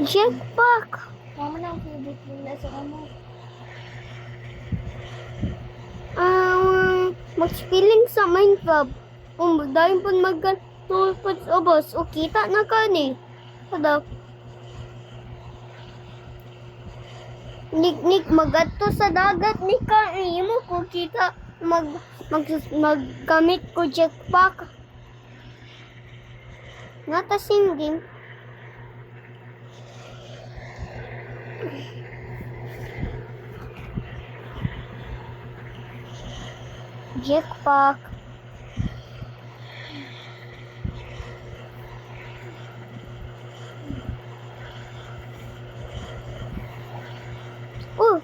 Jetpack. Mama na ang favorite nila sa ano. Mag-spilling sa Minecraft. Kung dahil po mag-tulpot sa boss, o kita na ka ni. Sadak. Nik magadto sa dagat ni ka. Imo ko kita maggamit ko jetpack. Nata singing. Jetpack. Oh.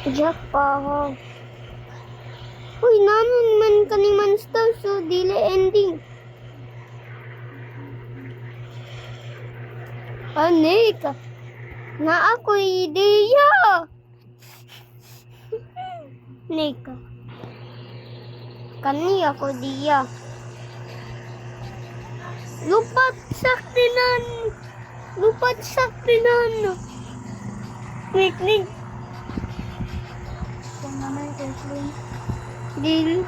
Jetpack. Uy, naman man kaning monster so dili ending. Anik. Na ako ideya. Nik. Kani ako diya. Lupat saktinan. Nik. Kung naman yung airplane. Dil.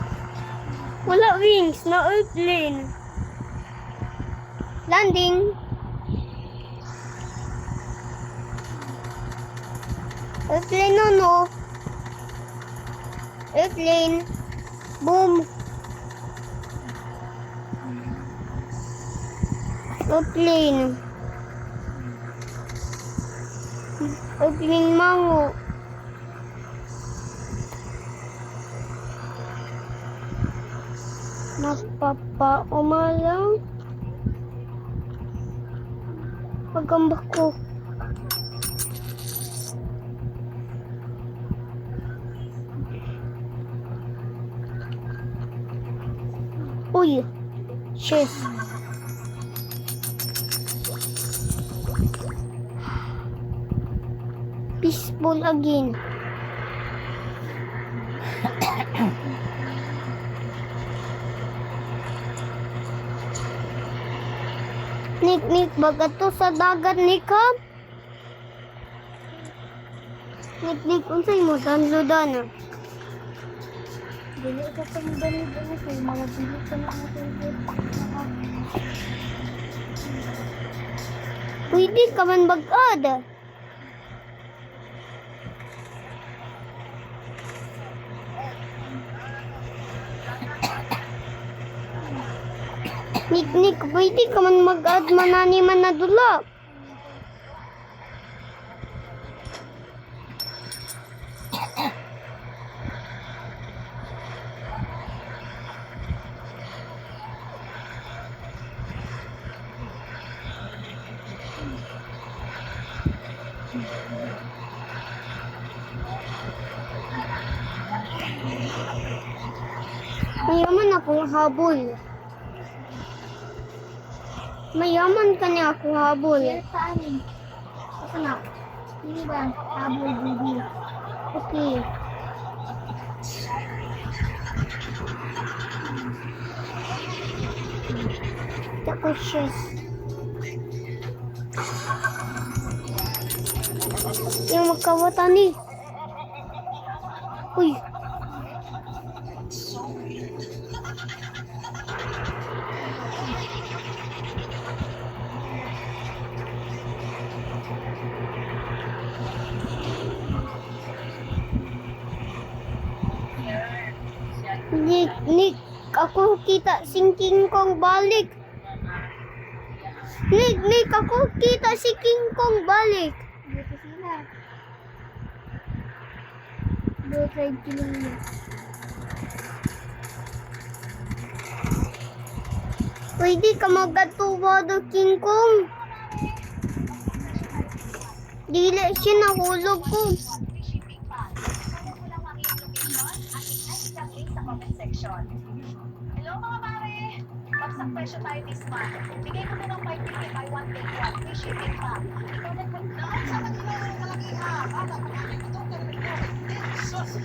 Wala wings na airplane. Landing. Airplane no. Airplane. Boom. Airplane. Airplane mango. Umalang. Pagambak ko. Uy. Chess. Peaceful again. Nik, bagat to sa dagat, Nik, ha? Nik, unsay mo, danlo-dana. Dili ka pang dali-dali kay mga dili ka na ang favorite. Pwede ka man bagad. Nik, pwede ka man mag-add manani man na dula. Mayaman akong habol. Mayaman ka niya ako habol. Kaya saan eh? Asa na? Hindi ba? Habol, baby. Okay. Tako chess. Yung magkawata ni. Uy. Nik, ako kita sinking kong balik. Nik, ako kita si King Kong balik. Dito sila. Do try killing me. Pwede ka magatuwa do King Kong. Dili siya nahulog ko. Hello mga pare! isang presyo tayo this month. Bigay ko na ng 550 by 1 take one. Free shipping pa. Ikaw na sa kanila yung malaki Baka pagkain ko itong ganun ko. Sus!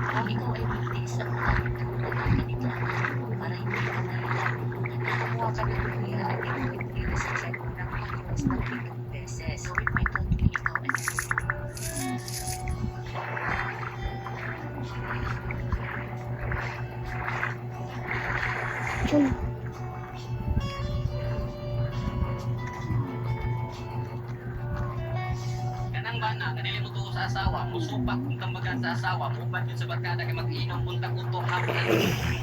Kung ikaw ay buntis at nakakita para hindi ka nalala, nakakuha ka ng pera at ipipili sa check mo ng pagkilos ng 10 beses. Gawin mo ito tuwing ikaw ay Diyan. Kanang bana, kanili mo to sa asawa, musupak kung tambagan sa asawa, mubad yun sa barkada kay mag-inom, punta uto hapon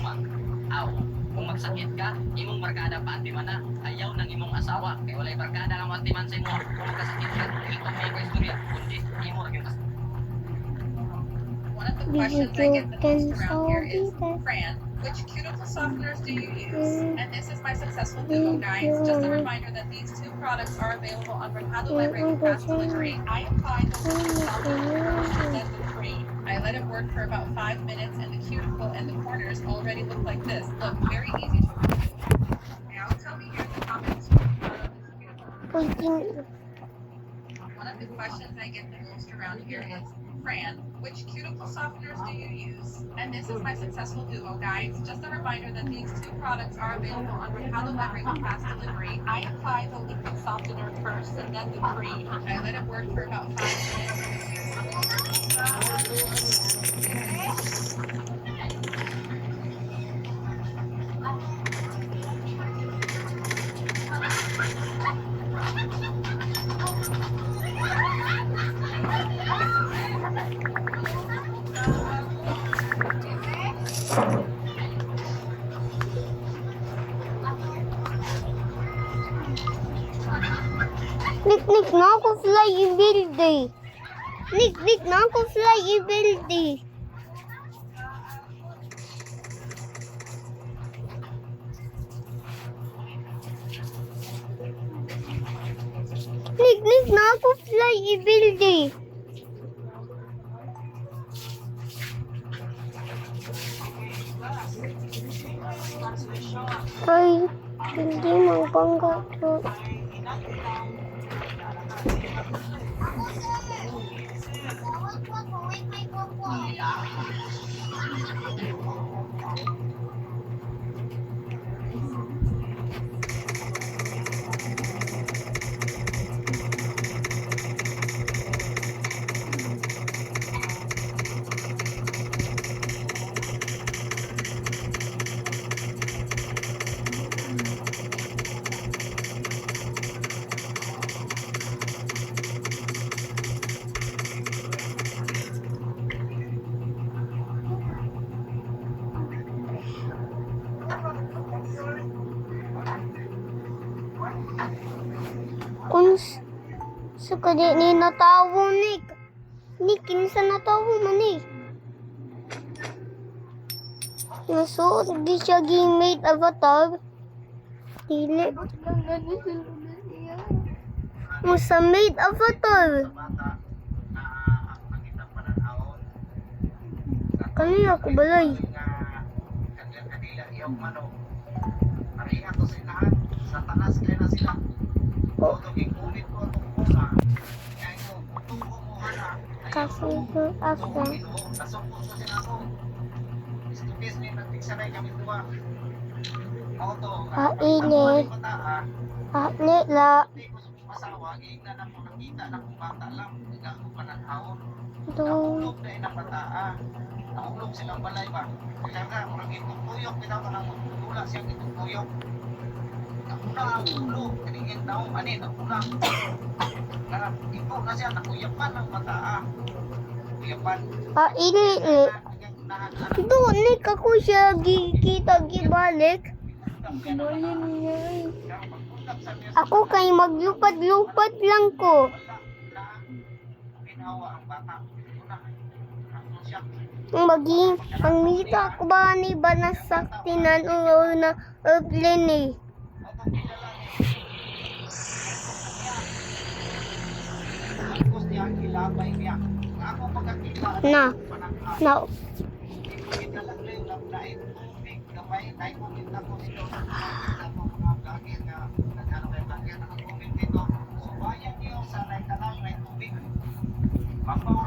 ang aw. Kung magsakit ka, imong barkada pa man na, ayaw ng imong asawa, kay walay barkada lang man sa imo. Kung magkasakit ka, ito may kaistorya, kundi imo lang yung One of the questions I get the most around here is, Fran, which cuticle softeners do you use? And this is my successful duo, guys. Just a reminder that these two products are available on Mercado Libre with fast delivery. I apply the cuticle softener first and then the cream. I let it work for about 5 minutes and the cuticle and the corners already look like this. Look, very easy to remove. Now tell me here in the comments what product is cuticle. One of the questions I get the most around here is, Fran, which cuticle softeners do you use? And this is my successful duo, guys. Just a reminder that these two products are available on Mercado Libre with fast delivery. I apply the liquid softener first and then the cream. I let it work for about 5 minutes. Nick na ako fly i-build eh. Nick na ako fly i-build eh. Nick na ako fly i-build eh. Ay, hindi magpangga to. Kung sa kanya ni natawo Nick. Nick, kinsa natawo man eh. Nasuot di siya ging made avatar. Dili. Musa made avatar. Kanina ako balay. Kasi ko ako. Paili. Paili la. Dong. Nahulog silang balay ba? Kaya nga, murang itong tuyok, bitaw na lang tula siyang itong tuyok. Nakuna ang ulo, tinigil daw, ani, nakuna. Ikaw na siya, nakuyapan ng mata. Kuyapan. Paili eh. Doon Nick ako siya kita gibalik. Ako kay maglupad-lupad lang ko. Maging pangmita ko ba ni ba nasaktinan o na airplane eh. iyang ilabay niya. Nga ako pagkakita Na. panangha. Na, Kita lang rin na nain tubig. Gamay, tayo kumita ko dito. Sa mga vlogger nga nagano kayo vlogger na nag-comment dito. So bayan niyo sa naitanang may tubig. Mapawa